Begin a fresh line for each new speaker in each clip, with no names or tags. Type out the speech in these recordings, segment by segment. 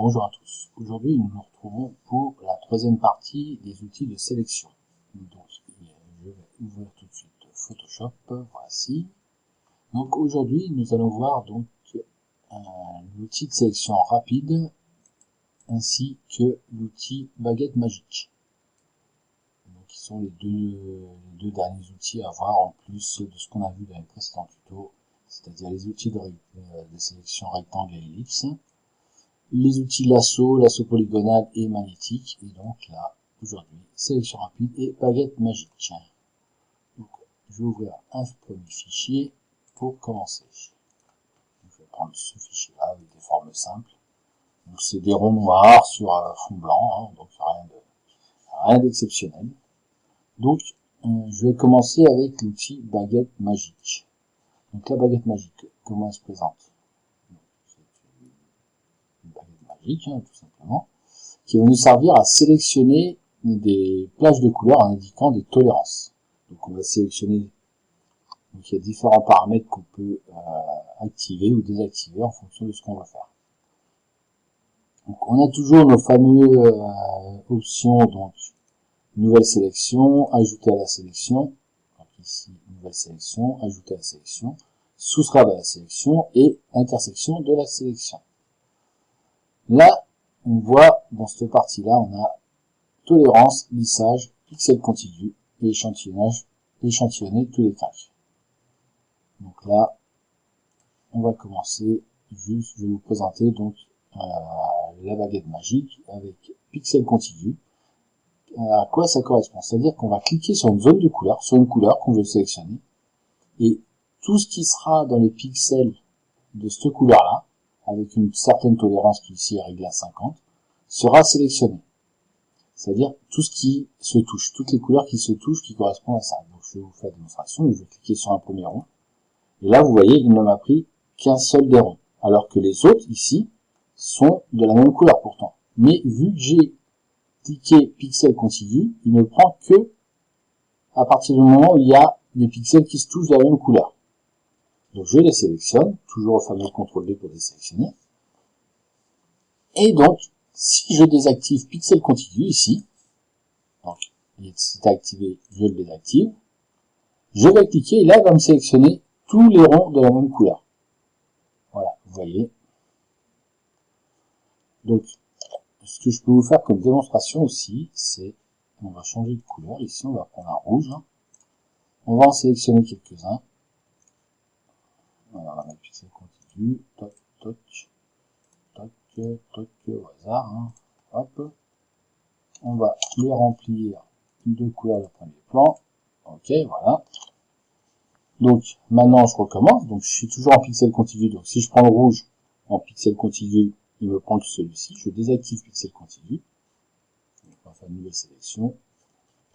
Bonjour à tous. Aujourd'hui, nous nous retrouvons pour la troisième partie des outils de sélection. Donc, je vais ouvrir tout de suite Photoshop. Voici. Donc, aujourd'hui, nous allons voir donc l'outil de sélection rapide ainsi que l'outil baguette magique. Donc, qui sont les deux derniers outils à voir en plus de ce qu'on a vu dans les précédents tutos, c'est-à-dire les outils de sélection rectangle et ellipse. Les outils lasso polygonal et magnétique, et donc là, aujourd'hui, sélection rapide et baguette magique. Donc, je vais ouvrir un premier fichier pour commencer. Donc, je vais prendre ce fichier-là avec des formes simples. Donc, c'est des ronds noirs sur fond blanc, donc rien d'exceptionnel. Donc, je vais commencer avec l'outil baguette magique. Donc, la baguette magique, comment elle se présente? Tout simplement, qui va nous servir à sélectionner des plages de couleurs en indiquant des tolérances. Donc on va sélectionner, donc il y a différents paramètres qu'on peut activer ou désactiver en fonction de ce qu'on veut faire. Donc on a toujours nos fameuses options, donc nouvelle sélection, ajouter à la sélection, donc ici nouvelle sélection, ajouter à la sélection, soustraire de la sélection et intersection de la sélection. Là, on voit dans cette partie-là, on a tolérance, lissage, pixel contigu et échantillonner tous les tags. Donc là, on va commencer. Je vais vous présenter donc la baguette magique avec pixel contigu. À quoi ça correspond? C'est-à-dire qu'on va cliquer sur une zone de couleur, sur une couleur qu'on veut sélectionner, et tout ce qui sera dans les pixels de cette couleur-là, avec une certaine tolérance qui ici est réglée à 50, sera sélectionné. C'est-à-dire tout ce qui se touche, toutes les couleurs qui se touchent qui correspondent à ça. Donc je vais vous faire la démonstration, je vais cliquer sur un premier rond. Et là, vous voyez, il ne m'a pris qu'un seul des ronds. Alors que les autres, ici, sont de la même couleur pourtant. Mais vu que j'ai cliqué pixel contigu, il ne prend que à partir du moment où il y a des pixels qui se touchent de la même couleur. Donc je les sélectionne, toujours le fameux CTRL-D pour désélectionner. Et donc, si je désactive pixel contigu ici, donc c'est activé, je le désactive, je vais cliquer et là il va me sélectionner tous les ronds de la même couleur. Voilà, vous voyez. Donc, ce que je peux vous faire comme démonstration aussi, c'est, on va changer de couleur, ici on va prendre un rouge, on va en sélectionner quelques-uns. On va mettre pixel contigu, toc, toc, toc, toc, au hasard, hop. On va les remplir de couleurs de premier plan. Ok, voilà. Donc, maintenant, je recommence. Donc, je suis toujours en pixel contigu. Donc, si je prends le rouge en pixel contigu, il me prend que celui-ci. Je désactive pixel contigu. Donc, on va faire une nouvelle sélection.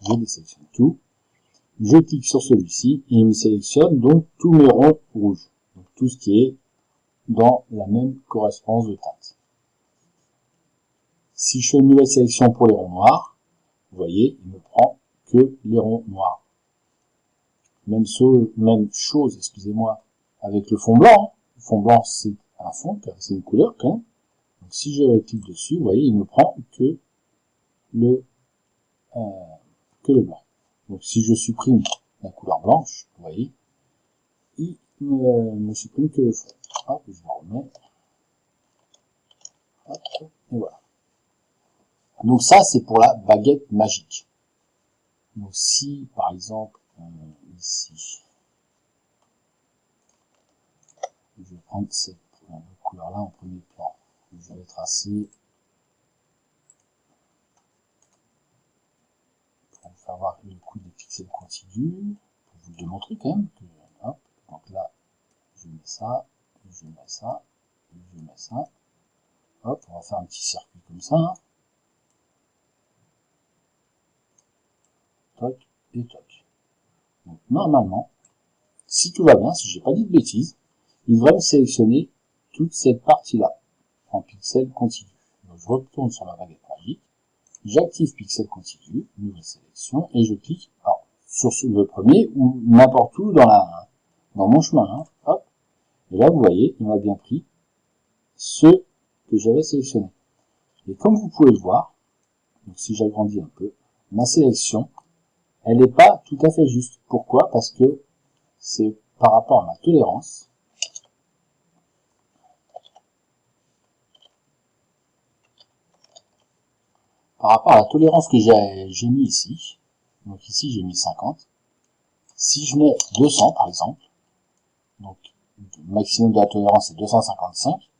Je désélectionne tout. Je clique sur celui-ci et il me sélectionne donc tous mes ronds rouges. Donc, tout ce qui est dans la même correspondance de teinte. Si je fais une nouvelle sélection pour les ronds noirs, vous voyez, il me prend que les ronds noirs. Même chose, excusez-moi, avec le fond blanc. Le fond blanc, c'est un fond, car c'est une couleur quand même. Donc si je clique dessus, vous voyez, il me prend que le blanc. Donc si je supprime la couleur blanche, vous voyez, il me supprime que le fond. Hop, je le remets. Hop, et voilà. Donc ça, c'est pour la baguette magique. Donc si, par exemple, ici, je vais prendre cette couleur-là en premier plan. Je vais tracer pour vous faire voir le coup des pixels contigus, pour vous le démontrer quand même. Hop, donc là, je mets ça, je mets ça, je mets ça. Hop, on va faire un petit circuit comme ça. Toc et toc. Donc normalement, si tout va bien, si j'ai pas dit de bêtises, il devrait me sélectionner toute cette partie-là en pixels contigus. Donc je retourne sur la baguette magique, j'active pixel contigu, nouvelle sélection, et je clique sur le premier ou n'importe où dans mon chemin. Hop. Et là, vous voyez, il m'a bien pris ceux que j'avais sélectionnés. Et comme vous pouvez le voir, donc si j'agrandis un peu, ma sélection, elle n'est pas tout à fait juste. Pourquoi? Parce que c'est par rapport à ma tolérance. Par rapport à la tolérance que j'ai mis ici, donc ici j'ai mis 50. Si je mets 200 par exemple, donc le maximum de la tolérance est 255,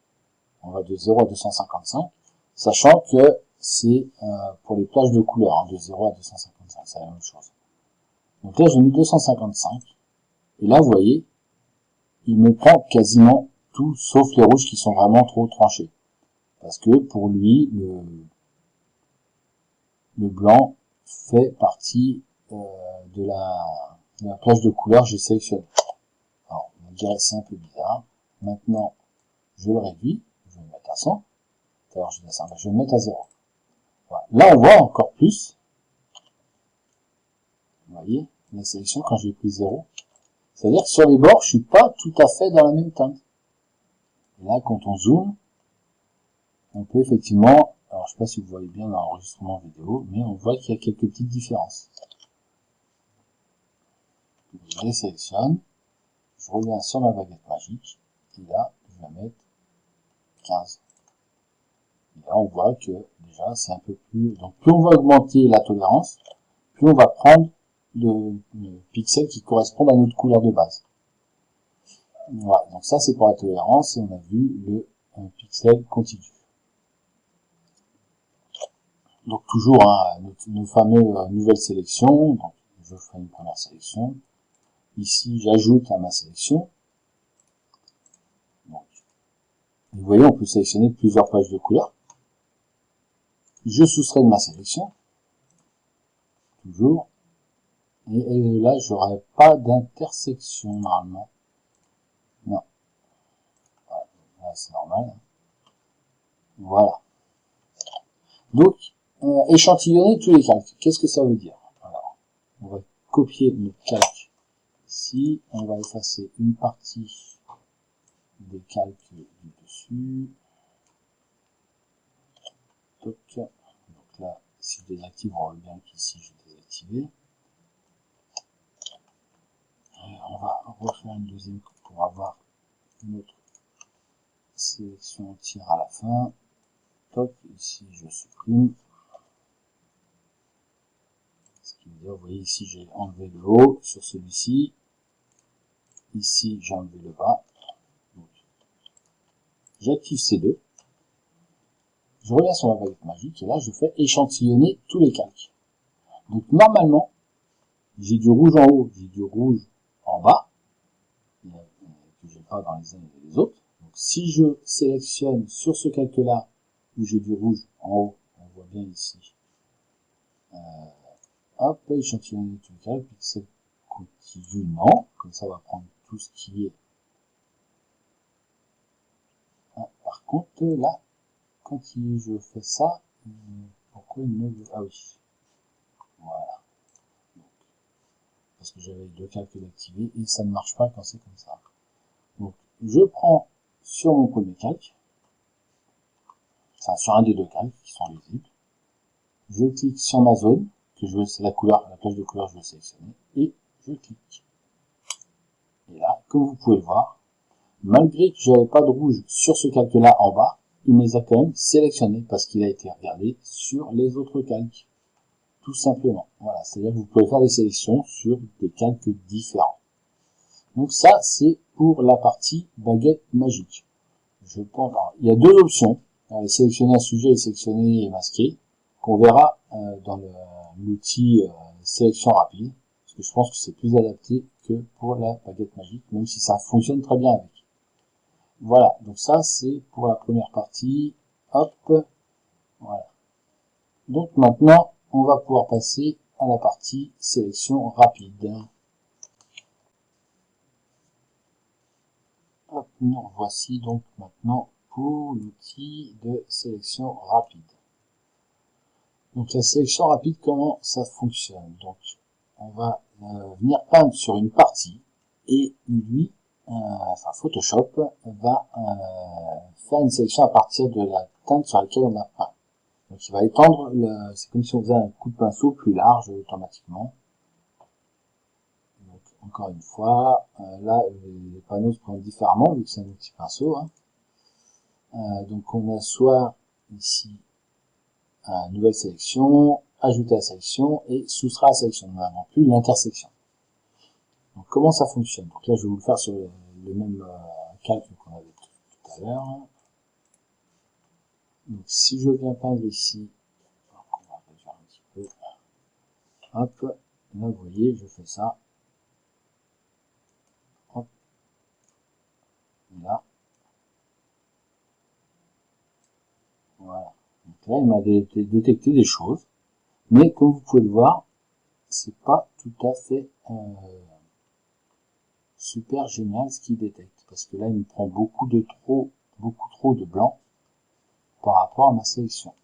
on va de 0 à 255, sachant que c'est pour les plages de couleur, hein, de 0 à 255, c'est la même chose. Donc là j'ai mis 255, et là vous voyez, il me prend quasiment tout sauf les rouges qui sont vraiment trop tranchés. Parce que pour lui, le blanc fait partie de la plage de couleur que j'ai sélectionnée. Alors, on dirait que c'est un peu bizarre. Maintenant, je le réduis, je vais le mettre à 100. Alors, je vais le mettre à 0. Voilà. Là, on voit encore plus. Vous voyez, la sélection quand j'ai pris 0. C'est-à-dire que sur les bords, je suis pas tout à fait dans la même teinte. Et là, quand on zoome, on peut effectivement, alors je sais pas si vous voyez bien dans l'enregistrement vidéo, mais on voit qu'il y a quelques petites différences. Je les sélectionne, je reviens sur ma baguette magique, et là, je vais mettre 15. Et là, on voit que déjà, c'est un peu plus... Donc, plus on va augmenter la tolérance, plus on va prendre de pixels qui correspondent à notre couleur de base. Voilà, donc ça, c'est pour la tolérance, et on a vu le pixel continu. Donc toujours hein, nos fameuses nouvelles sélections. Donc je ferai une première sélection. Ici j'ajoute à ma sélection. Donc, vous voyez on peut sélectionner plusieurs pages de couleurs. Je soustrais de ma sélection. Toujours. Et là j'aurai pas d'intersection normalement. Non. Voilà, là c'est normal. Voilà. Donc échantillonner tous les calques. Qu'est-ce que ça veut dire? Alors, on va copier notre calque ici. On va effacer une partie des calques du dessus. Donc là, si je désactive, on voit bien qu'ici j'ai désactivé. Et on va refaire une deuxième pour avoir notre sélection entière à la fin. Top, ici je supprime. Ce qui veut dire, vous voyez ici j'ai enlevé le haut sur celui-ci. Ici j'ai enlevé le bas. J'active ces deux. Je reviens sur la baguette magique et là je fais échantillonner tous les calques. Donc normalement, j'ai du rouge en haut, j'ai du rouge en bas, que j'ai pas dans les uns et les autres. Donc si je sélectionne sur ce calque-là, où j'ai du rouge en haut, on voit bien ici, hop, échantillonner tout le calque, pixel continu, non, comme ça on va prendre tout ce qui est. Ah, par contre, là, quand je fais ça, pourquoi il me... Ah oui, voilà. Donc, parce que j'avais deux calques d'activer et ça ne marche pas quand c'est comme ça. Donc, je prends sur mon premier calque, enfin sur un des deux calques qui sont visibles, je clique sur ma zone, que je veux, c'est la couleur, la plage de couleur, je veux sélectionner, et je clique. Et là, comme vous pouvez le voir, malgré que je n'avais pas de rouge sur ce calque-là en bas, il me les a quand même sélectionnés parce qu'il a été regardé sur les autres calques. Tout simplement. Voilà, c'est-à-dire que vous pouvez faire des sélections sur des calques différents. Donc ça, c'est pour la partie baguette magique. Je pense, alors, il y a deux options, sélectionner un sujet et sélectionner et masquer, qu'on verra dans l'outil sélection rapide, parce que je pense que c'est plus adapté que pour la baguette magique, même si ça fonctionne très bien avec. Voilà, donc ça c'est pour la première partie. Hop, voilà. Donc maintenant, on va pouvoir passer à la partie sélection rapide. Hop, nous revoici donc maintenant pour l'outil de sélection rapide. Donc la sélection rapide, comment ça fonctionne? Donc on va venir peindre sur une partie et lui, enfin Photoshop va faire une sélection à partir de la teinte sur laquelle on a peint. Donc il va étendre, c'est comme si on faisait un coup de pinceau plus large automatiquement. Donc encore une fois, là les panneaux se présentent différemment vu que c'est un petit pinceau. Hein. Donc on a soit ici une nouvelle sélection, ajouter à la sélection et soustraire à la sélection. On n'a plus l'intersection. Donc comment ça fonctionne? Donc là je vais vous le faire sur le même calque qu'on avait tout à l'heure. Donc si je viens peindre ici, on va réduire un petit peu. Hop, là vous voyez, je fais ça. Hop, là. Voilà. Donc là, il m'a détecté des choses. Mais comme vous pouvez le voir, c'est pas tout à fait super génial ce qu'il détecte. Parce que là, il me prend beaucoup trop de blanc par rapport à ma sélection.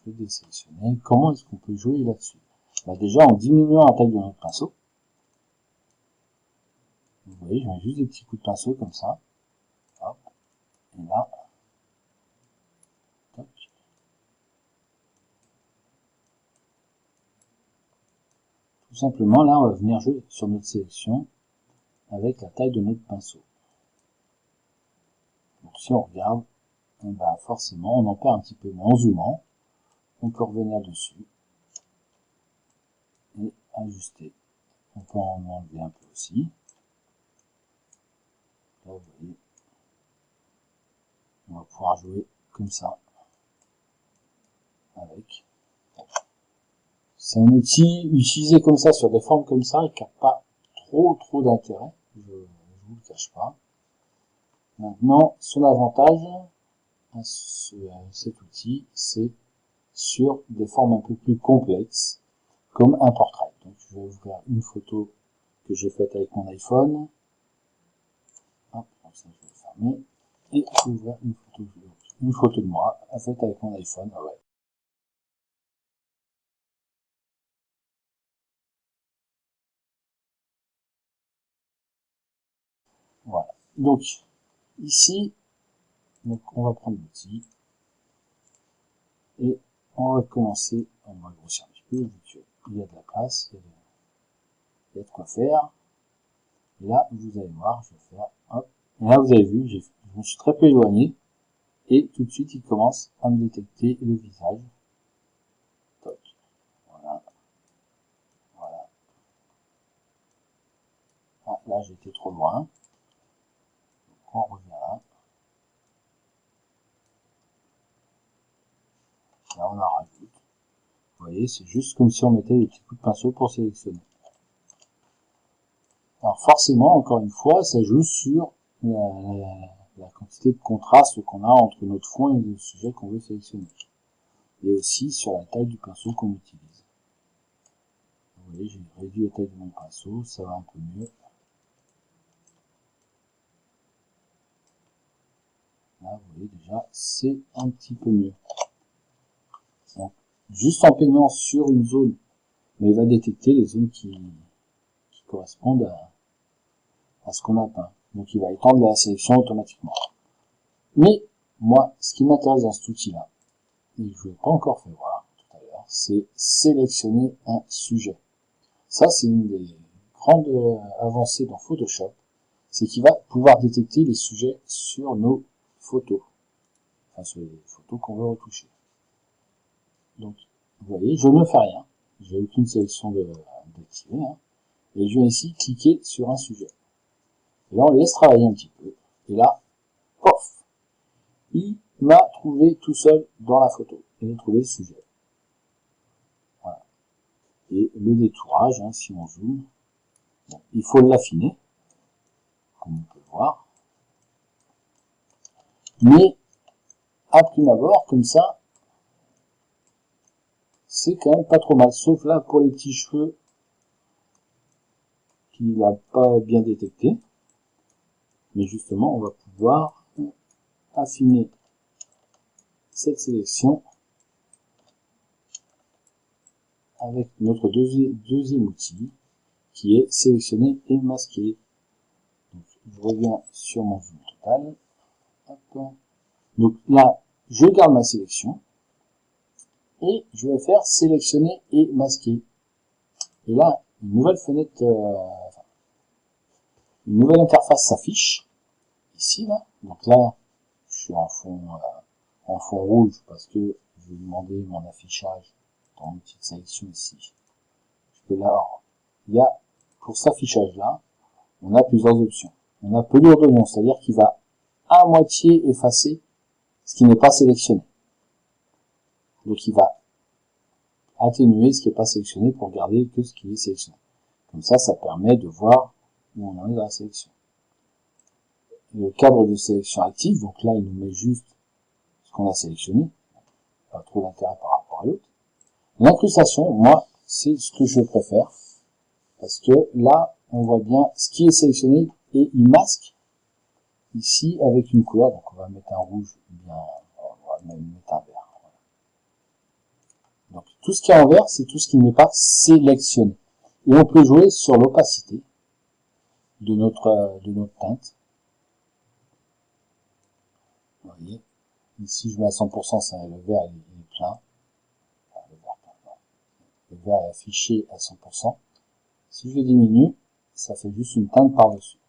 Je vais désélectionner. Comment est-ce qu'on peut jouer là-dessus? Bah déjà, en diminuant la taille de notre pinceau. Vous voyez, je mets juste des petits coups de pinceau comme ça. Hop. Et là, toc. Tout simplement, là, on va venir jouer sur notre sélection avec la taille de notre pinceau. Donc si on regarde, eh ben forcément, on en perd un petit peu, mais en zoomant, on peut revenir dessus et ajuster. On peut en enlever un peu aussi. Là, vous voyez, on va pouvoir jouer comme ça avec. C'est un outil utilisé comme ça sur des formes comme ça qui n'a pas trop d'intérêt, je vous le cache pas. Maintenant, son avantage à cet outil, c'est sur des formes un peu plus complexes, comme un portrait. Donc je vais ouvrir une photo que j'ai faite avec mon iPhone. Hop, comme ça je vais le fermer. Et je vais ouvrir une photo de moi, faite avec mon iPhone. Ah ouais. Voilà. Donc, ici, donc on va prendre l'outil. Et on va commencer, on va grossir un petit peu, vu qu'il y a de la place, il y a de quoi faire. Et là, vous allez voir, je vais faire, hop. Et là, vous avez vu, je me suis très peu éloigné. Et tout de suite, il commence à me détecter le visage. Toc. Voilà. Voilà. Ah, là, j'étais trop loin. Donc, on revient là. Là, on en rajoute. Vous voyez, c'est juste comme si on mettait des petits coups de pinceau pour sélectionner. Alors, forcément, encore une fois, ça joue sur la quantité de contraste qu'on a entre notre fond et le sujet qu'on veut sélectionner. Et aussi sur la taille du pinceau qu'on utilise. Vous voyez, j'ai réduit la taille de mon pinceau, ça va un peu mieux. Là, vous voyez déjà, c'est un petit peu mieux. Donc, juste en peignant sur une zone, mais il va détecter les zones qui correspondent à ce qu'on a peint. Donc, il va étendre la sélection automatiquement. Mais, moi, ce qui m'intéresse dans cet outil-là, et je ne vous l'ai pas encore fait voir tout à l'heure, c'est sélectionner un sujet. Ça, c'est une des grandes avancées dans Photoshop, c'est qu'il va pouvoir détecter les sujets sur nos photos, enfin sur les photos qu'on veut retoucher. Donc, vous voyez, je ne fais rien, j'ai aucune sélection d'activer, hein, et je viens ici cliquer sur un sujet. Et là, on le laisse travailler un petit peu, et là, pof, il m'a trouvé tout seul dans la photo, il a trouvé le sujet. Voilà. Et le détourage, hein, si on zoome, bon, il faut l'affiner, comme on peut le voir, mais à prime abord, comme ça, c'est quand même pas trop mal, sauf là pour les petits cheveux qu'il n'a pas bien détecté. Mais justement, on va pouvoir affiner cette sélection avec notre deuxième outil qui est sélectionner et masquer. Donc, je reviens sur mon zoom total. Hop. Donc là, je garde ma sélection. et je vais faire sélectionner et masquer. Et là, une nouvelle fenêtre, une nouvelle interface s'affiche, ici, là. Donc là, je suis en fond rouge parce que je vais demander mon affichage dans l'outil de sélection ici. Je peux là, il y a, pour cet affichage-là, on a plusieurs options. On a pelure d'oignon, c'est-à-dire qu'il va à moitié effacer ce qui n'est pas sélectionné. Donc il va atténuer ce qui n'est pas sélectionné pour garder que ce qui est sélectionné. Comme ça, ça permet de voir où on en est dans la sélection. Le cadre de sélection active, donc là, il nous met juste ce qu'on a sélectionné. Pas trop d'intérêt par rapport à l'autre. L'incrustation, moi, c'est ce que je préfère. Parce que là, on voit bien ce qui est sélectionné et il masque ici avec une couleur. Donc on va mettre un rouge, bien, on va même mettre un vert. Donc tout ce qui est en vert, c'est tout ce qui n'est pas sélectionné. Et on peut jouer sur l'opacité de notre teinte. Vous voyez, ici je mets à 100%, ça, le vert il est plein. Enfin, le vert est affiché à 100%. Si je le diminue, ça fait juste une teinte par-dessus.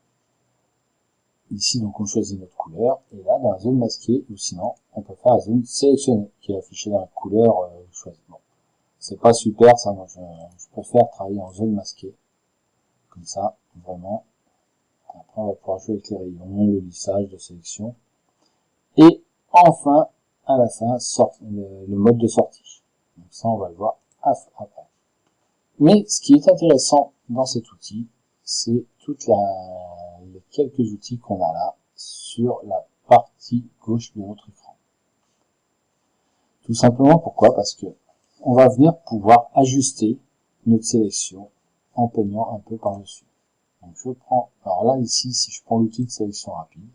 Ici, donc, on choisit notre couleur, et là, dans la zone masquée, ou sinon, on peut faire la zone sélectionnée, qui est affichée dans la couleur choisie. Bon, c'est pas super, ça, moi, je préfère travailler en zone masquée. Comme ça, vraiment. Après, on va pouvoir jouer avec les rayons, le lissage de sélection. Et, enfin, à la fin, le mode de sortie. Donc ça, on va le voir après. Mais, ce qui est intéressant dans cet outil, c'est les quelques outils qu'on a là sur la partie gauche de notre écran. Tout simplement pourquoi? Parce que on va venir pouvoir ajuster notre sélection en peignant un peu par-dessus. Donc je prends, alors là ici, si je prends l'outil de sélection rapide,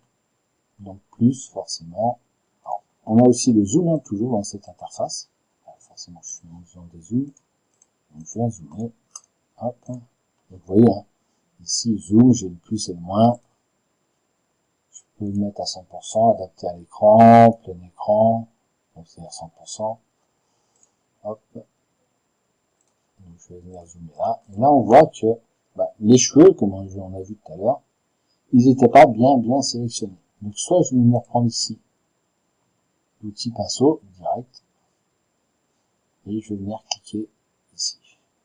donc plus forcément, alors, on a aussi le zoom, hein, toujours dans cette interface. Alors, forcément, je suis en zone des zooms, donc je viens zoomer, hop, donc vous voyez, hein, ici, zoom, j'ai le plus et le moins. Je peux le mettre à 100%, adapté à l'écran, plein écran, donc c'est-à-dire 100%. Hop. Donc je vais venir zoomer là. Et là, on voit que les cheveux, comme on a vu tout à l'heure, ils n'étaient pas bien sélectionnés. Donc soit je vais venir prendre ici l'outil pinceau direct, et je vais venir cliquer ici.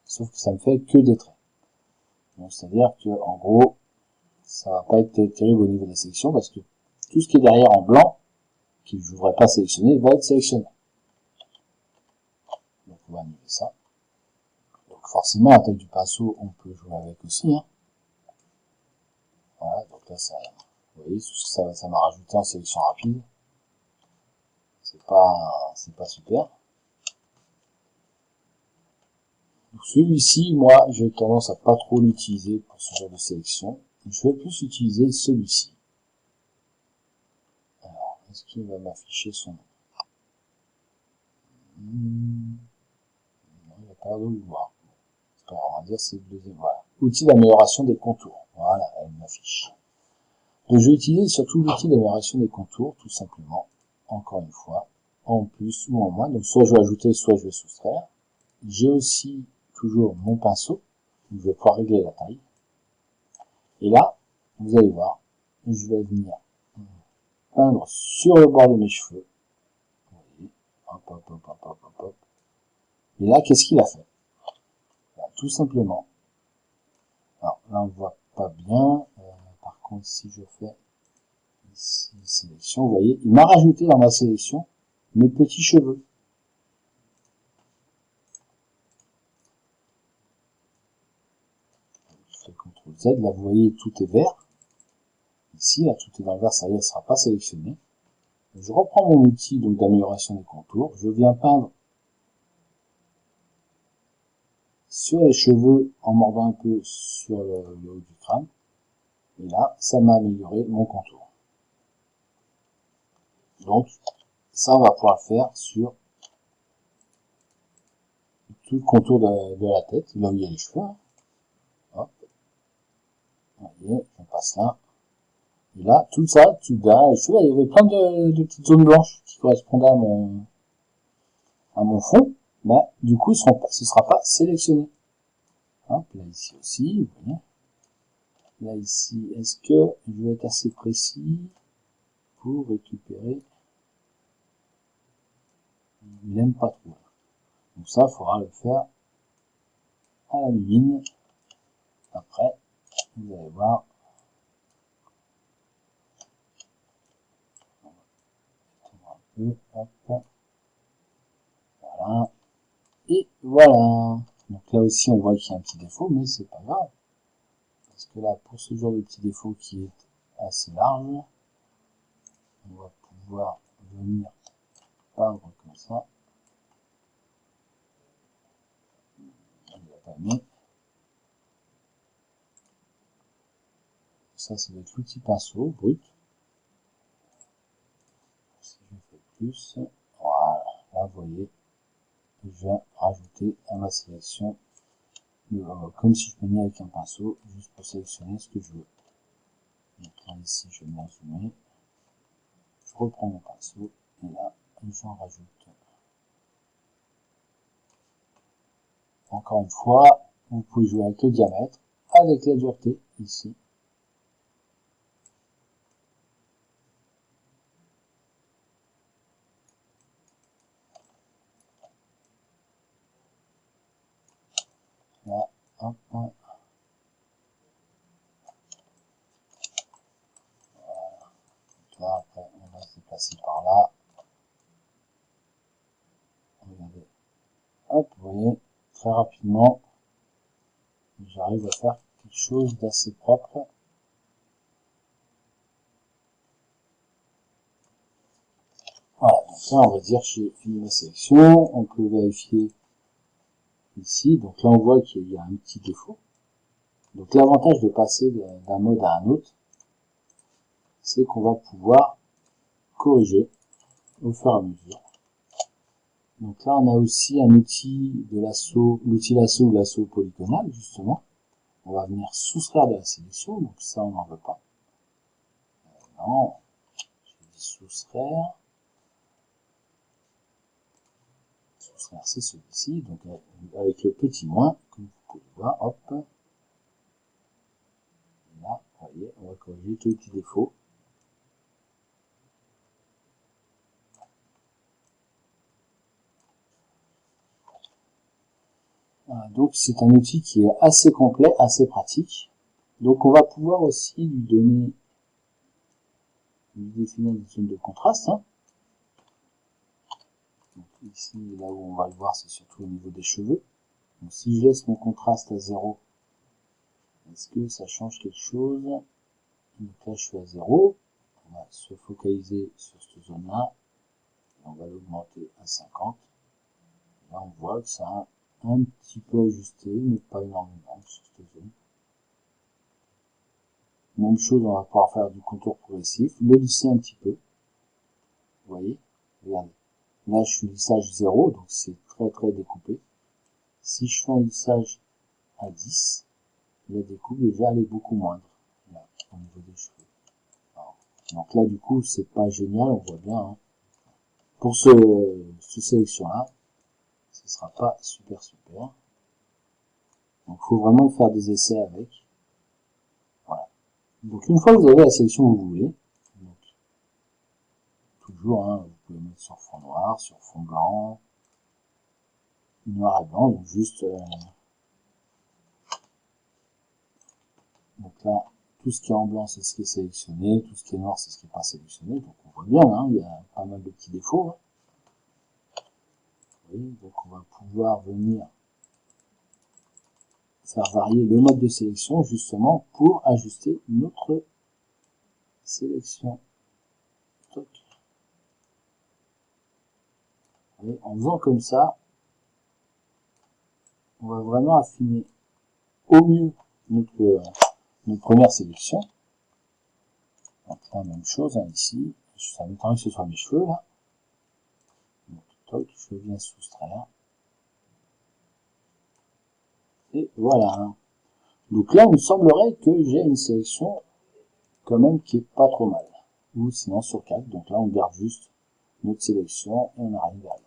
Sauf que ça me fait que des traits. Donc c'est-à-dire que en gros, ça va pas être terrible au niveau des sélections parce que tout ce qui est derrière en blanc, que je ne voudrais pas sélectionner, va être sélectionné. Donc on va annuler ça. Donc forcément, la taille du pinceau, on peut jouer avec aussi. Hein. Voilà, donc là, ça, vous voyez, ça m'a rajouté en sélection rapide. C'est pas super. Celui-ci, moi, j'ai tendance à pas trop l'utiliser pour ce genre de sélection. Je vais plus utiliser celui-ci. Alors, est-ce qu'il va m'afficher son nom? Non, il n'a pas l'air de le voir. On va dire c'est le deuxième. Voilà. Outil d'amélioration des contours. Voilà, elle m'affiche. Donc, je vais utiliser surtout l'outil d'amélioration des contours, tout simplement. Encore une fois, en plus ou en moins. Donc, soit je vais ajouter, soit je vais soustraire. J'ai aussi toujours mon pinceau. Je vais pouvoir régler la taille. Et là, vous allez voir, je vais venir peindre sur le bord de mes cheveux. Vous voyez, hop. Et là, qu'est-ce qu'il a fait? Tout simplement. Alors là, on ne voit pas bien. Par contre, si je fais ici sélection, vous voyez, il m'a rajouté dans ma sélection mes petits cheveux. Je fais CTRL Z, là vous voyez tout est vert. Ici, là tout est dans le vert, ça ne sera pas sélectionné. Je reprends mon outil donc d'amélioration des contours, je viens peindre sur les cheveux en mordant un peu sur le haut du crâne. Et là, ça m'a amélioré mon contour. Donc, ça, on va pouvoir le faire sur tout le contour de la tête, là où il y a les cheveux. Hop. Vous voyez, on passe là. Et là, tout ça, tout derrière les cheveux, il y avait plein de petites zones blanches qui correspondaient à mon fond. bah, du coup, ce sera pas sélectionné. Hop, là, ici aussi, vous voyez. Là, ici, est-ce que je vais être assez précis pour récupérer? Il n'aime pas trop. Donc ça, il faudra le faire à la mine. Après, vous allez voir. Un peu, hop. Voilà. Et voilà. Donc là aussi, on voit qu'il y a un petit défaut, mais c'est pas grave. Parce que là, pour ce genre de petit défaut qui est assez large, on va pouvoir venir peindre comme ça. On ne l'a pas mis. Ça va être l'outil pinceau brut. Si je fais plus, voilà. Là, vous voyez, je viens rajouter à ma sélection, comme si je peignais avec un pinceau, juste pour sélectionner ce que je veux. Donc là, ici, je vais bien zoomer. Je reprends mon pinceau et là, j'en rajoute. Encore une fois, vous pouvez jouer avec le diamètre, avec la dureté, ici. Là, hop, voilà. Donc là, après, on va se déplacer par là. Regardez. Hop, vous voyez, très rapidement, j'arrive à faire quelque chose d'assez propre. Voilà, donc là, on va dire que j'ai fini ma sélection. On peut vérifier ici. Donc là, on voit qu'il y a un petit défaut. Donc l'avantage de passer d'un mode à un autre, c'est qu'on va pouvoir corriger au fur et à mesure. Donc là, on a aussi un outil de lasso, l'outil lasso ou lasso polygonal, justement. On va venir soustraire de la sélection, donc ça, on n'en veut pas. Non, je dis soustraire. Soustraire, c'est celui-ci, donc avec le petit moins, comme vous pouvez voir, hop. Et là, vous voyez, on va corriger tous les petits défauts. Voilà, donc c'est un outil qui est assez complet, assez pratique. Donc on va pouvoir aussi lui donner, lui définir des zones de contraste. Hein. Donc ici, là où on va le voir, c'est surtout au niveau des cheveux. Donc si je laisse mon contraste à 0, est-ce que ça change quelque chose? Donc là, je suis à 0. On va se focaliser sur cette zone-là. On va l'augmenter à 50. Là, on voit que ça a un petit peu ajusté, mais pas énormément sur cette zone. Même chose, on va pouvoir faire du contour progressif, le lisser un petit peu. Vous voyez? Regardez. Là, je suis lissage 0, donc c'est très découpé. Si je fais un lissage à 10, la découpe déjà elle est beaucoup moindre, là, au niveau des cheveux. Alors, donc là, du coup, c'est pas génial, on voit bien. Hein. Pour ce sélection-là, ce sera pas super. Donc, il faut vraiment faire des essais avec. Voilà. Donc, une fois que vous avez la sélection que vous voulez, donc, toujours, hein, vous pouvez mettre sur fond noir, sur fond blanc, noir et blanc, donc juste donc là tout ce qui est en blanc c'est ce qui est sélectionné, tout ce qui est noir c'est ce qui n'est pas sélectionné, donc on voit bien hein, il y a pas mal de petits défauts hein. Oui, donc on va pouvoir venir faire varier le mode de sélection justement pour ajuster notre sélection. Et en faisant comme ça, on va vraiment affiner au mieux notre première sélection. Donc la même chose hein, ici, ça m'étonnerait que ce soit mes cheveux là. Donc toc, je viens soustraire. Et voilà. Donc là, il me semblerait que j'ai une sélection quand même qui est pas trop mal. Ou sinon sur 4. Donc là, on garde juste notre sélection et on arrive derrière.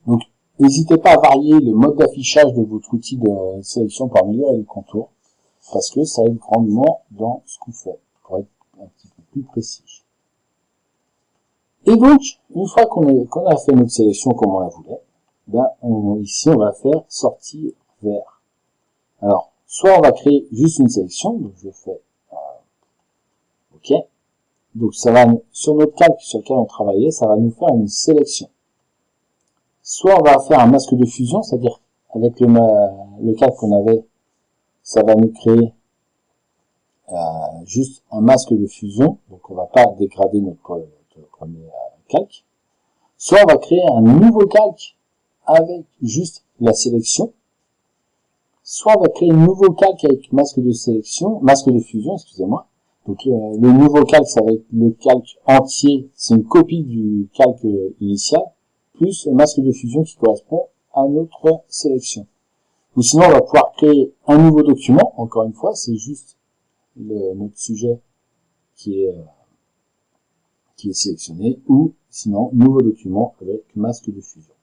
Donc, n'hésitez pas à varier le mode d'affichage de votre outil de sélection pour améliorer les contours, parce que ça aide grandement dans ce qu'on fait, pour être un petit peu plus précis. Et donc, une fois qu'on a fait notre sélection comme on la voulait, ben ici on va faire sortir vers. Alors, soit on va créer juste une sélection, donc je fais OK. Donc ça va, sur notre calque sur lequel on travaillait, ça va nous faire une sélection. Soit on va faire un masque de fusion, c'est-à-dire avec le calque qu'on avait, ça va nous créer juste un masque de fusion, donc on va pas dégrader notre premier calque. Soit on va créer un nouveau calque avec juste la sélection, soit on va créer un nouveau calque avec masque de fusion, excusez-moi. Donc le nouveau calque, ça va être le calque entier, c'est une copie du calque initial, plus le masque de fusion qui correspond à notre sélection. Ou sinon on va pouvoir créer un nouveau document, encore une fois, c'est juste notre sujet qui est sélectionné, ou sinon nouveau document avec masque de fusion.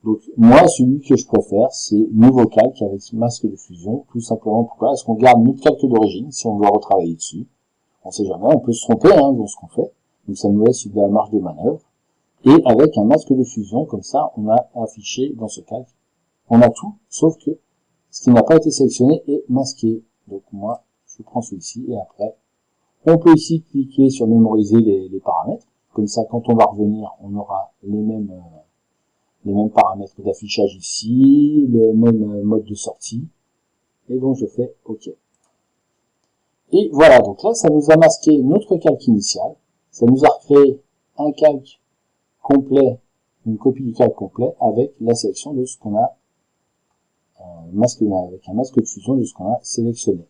Donc moi, celui que je préfère, c'est nouveau calque avec masque de fusion, tout simplement pourquoi est-ce qu'on garde notre calque d'origine si on doit retravailler dessus. On sait jamais, on peut se tromper dans ce qu'on fait, donc ça nous laisse de la marge de manœuvre. Et avec un masque de fusion, comme ça, on a affiché dans ce calque, on a tout, sauf que ce qui n'a pas été sélectionné est masqué. Donc moi, je prends celui-ci et après, on peut ici cliquer sur mémoriser les paramètres. Comme ça, quand on va revenir, on aura les mêmes paramètres d'affichage ici, le même mode de sortie. Et donc, je fais OK. Et voilà, donc là, ça nous a masqué notre calque initial. Ça nous a recréé un calque complet, une copie du calque complet avec la sélection de ce qu'on a, avec un masque de fusion de ce qu'on a sélectionné.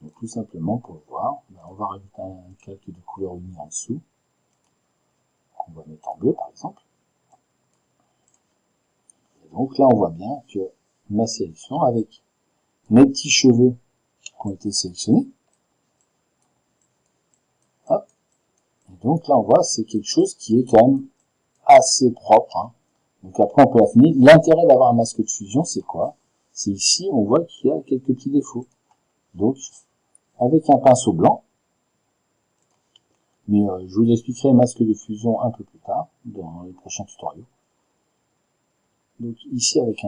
Donc tout simplement pour le voir, on va rajouter un calque de couleur unie en dessous, qu'on va mettre en bleu par exemple. Et donc là on voit bien que ma sélection avec mes petits cheveux qui ont été sélectionnés. Hop. Et donc là on voit c'est quelque chose qui est quand même assez propre. Donc après on peut affiner. L'intérêt d'avoir un masque de fusion c'est quoi? C'est ici on voit qu'il y a quelques petits défauts. Donc avec un pinceau blanc, mais je vous expliquerai masque de fusion un peu plus tard, dans les prochains tutoriels. Donc ici avec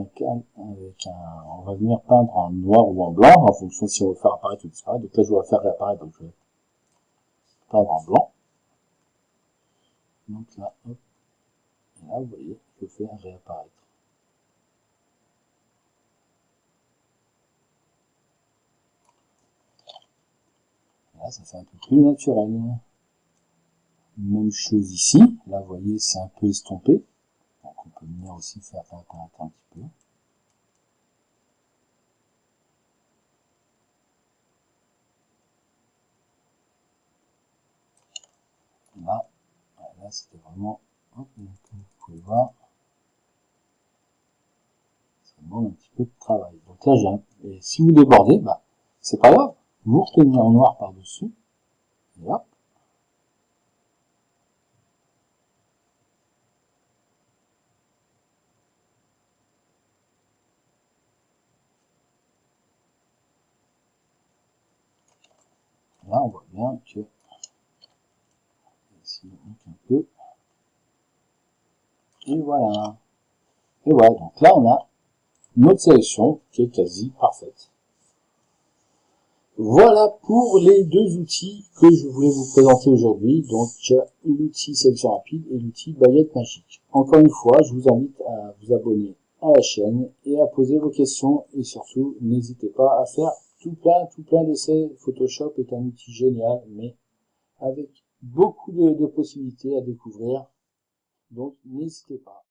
on va venir peindre en noir ou en blanc, en fonction si on veut faire apparaître ou disparaître. Donc là je vais faire réapparaître, donc je vais peindre en blanc. Donc là, hop, et là vous voyez, je fais réapparaître. Et là ça fait un peu plus naturel. Même chose ici, là vous voyez c'est un peu estompé, donc on peut venir aussi faire réapparaître un petit peu. Là c'était vraiment, hop, comme vous pouvez voir, ça demande un petit peu de travail. Donc là et si vous débordez, bah c'est pas grave, vous retenez en noir par dessus, et hop. Là on voit bien que ici on manque un peu. Et voilà. Et voilà, donc là on a notre sélection qui est quasi parfaite. Voilà pour les deux outils que je voulais vous présenter aujourd'hui, donc l'outil sélection rapide et l'outil baguette magique. Encore une fois, je vous invite à vous abonner à la chaîne et à poser vos questions et surtout n'hésitez pas à faire tout plein d'essais. Photoshop est un outil génial mais avec beaucoup de possibilités à découvrir, donc n'hésitez pas.